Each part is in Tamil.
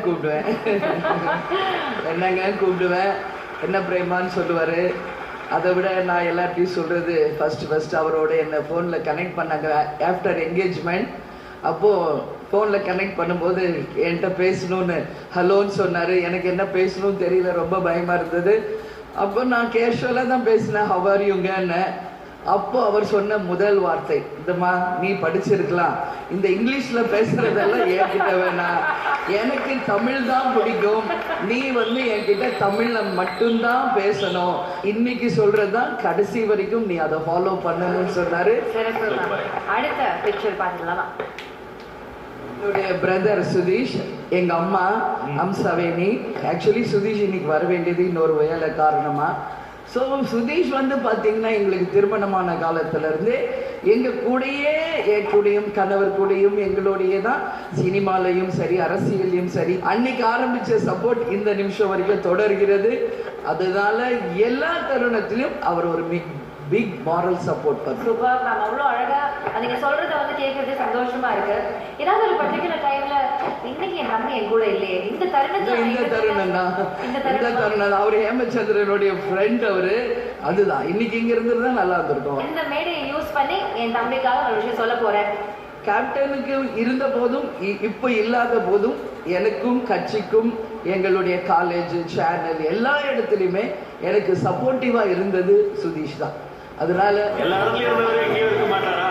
கூப்பிடுவேன். என்னங்க கூப்பிடுவேன், என்ன பிரேமான்னு சொல்லுவார். அதை விட நான் எல்லாத்தையும் சொல்கிறது, ஃபஸ்ட்டு அவரோட என்னை ஃபோனில் கனெக்ட் பண்ணாங்க ஆஃப்டர் என்கேஜ்மெண்ட். அப்போது ஃபோனில் கனெக்ட் பண்ணும்போது என்கிட்ட பேசணுன்னு ஹலோன்னு சொன்னார். எனக்கு என்ன பேசணும்னு தெரியல, ரொம்ப பயமாக இருந்தது. அப்போ நான் கேஷுவலாக தான் பேசினேன், ஹவ் ஆர் யூங்கன்னு. அப்போ அவர் சொன்ன முதல் வார்த்தை, இந்தம்மா நீ படிச்சிருக்கலாம், இந்த இங்கிலீஷில் பேசுகிறதெல்லாம் என்கிட்ட வேணாம், எனக்கு தமிழ் தான் பிடிக்கும், நீ என்கிட்ட தமிழில் மட்டும்தான் பேசணும், இன்னைக்கு சொல்கிறது தான் கடைசி வரைக்கும் நீ அதை ஃபாலோ பண்ணணும்னு சொன்னார். அடுத்த பிக்சர் பார்த்துக்கலாமா? என்னுடைய பிரதர் சுதீஷ், எங்கள் அம்மா அம்சாவேணி. ஆக்சுவலி சுதீஷ் இன்னைக்கு வர வேண்டியது இன்னொரு வேலை காரணமாக. ஸோ சுதீஷ் பார்த்தீங்கன்னா எங்களுக்கு திருமணமான காலத்திலேருந்து எங்கள் கூடயே, என் கூடயும் கணவர் கூடயும் எங்களோடையே தான் சினிமாலையும் சரி அரசியலையும் சரி அன்னைக்கு ஆரம்பித்த சப்போர்ட் இந்த நிமிஷம் வரைக்கும் தொடர்கிறது. அதனால எல்லா தருணத்திலும் அவர் ஒரு பிக் மாரல் சப்போர்ட் பண்ணுறார். சூப்பர் மேம், அவ்வளோ அழகாக நீங்கள் சொல்கிறத கேட்குறது சந்தோஷமாக இருக்குது. ஏதாவது ஒரு பர்டிகுலர் டைமில் இன்னைக்கு என் தம்பி என் கூட இல்லையே, இந்த தருணம் அவர் ஹேமச்சந்திரனுடைய ஃப்ரெண்ட் அவரு, அதுதான் இன்னைக்கு இங்க இருந்திருந்தா நல்லா இருந்திருக்கும். இந்த மேடையை யூஸ் பண்ணி என் தம்பிக்காக ஒரு விஷயம் சொல்ல போறேன். கேப்டனுக்கு இருந்த போதும் இப்போ இல்லாத போதும் எனக்கும் கட்சிக்கும் எங்களுடைய காலேஜ் சேனல் எல்லா இடத்துலையுமே எனக்கு சப்போர்ட்டிவா இருந்தது சுதீஷ் தான். அதனால எல்லா இடத்துலயும் இருக்க மாட்டாரா?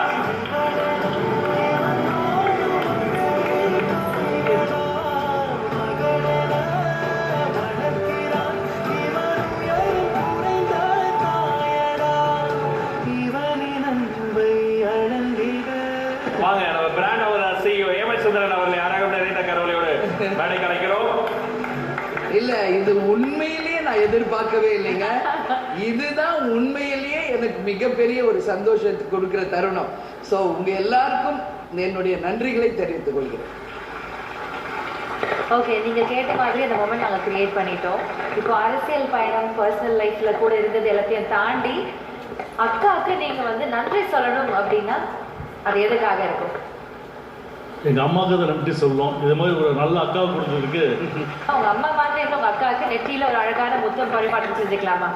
வாங்க, நம்ம பிராண்ட் அவர் CEO ஹேமச்சந்திரன் அவர்கள் யாராக நிறைந்த கரவலையோடு மேடை கலைக்கிறோம். இல்ல, இது உண்மையிலேயே நான் எதிர்பார்க்கவே இல்லைங்க. இதுதான் உண்மையிலேயே எனக்கு மிகப்பெரிய ஒரு சந்தோஷத்தை கொடுக்கிற தருணம். ஸோ உங்க எல்லாருக்கும் என்னுடைய நன்றிகளை தெரிவித்துக் கொள்கிறேன். ஓகே, நீங்க கேட்ட மாதிரி அந்த மொமெண்ட் நாங்கள் கிரியேட் பண்ணிட்டோம். இப்போ அரசியல் பயணம், பர்சனல் லைஃப்ல கூட இருந்தது எல்லாத்தையும் தாண்டி அக்காவுக்கு நீங்க நன்றி சொல்லணும் அப்படின்னா அது எதுக்காக இருக்கும்? எங்க அம்மாவுக்கு தான் நன்றி சொல்லுவோம். இது மாதிரி ஒரு நல்ல அக்காவை கொடுத்ததுக்கு. உங்க அம்மா மாதிரி உங்க அக்காவுக்கு நெற்றியில ஒரு அழகான முத்தம் பரிமாற்றம் செஞ்சுக்கலாமா?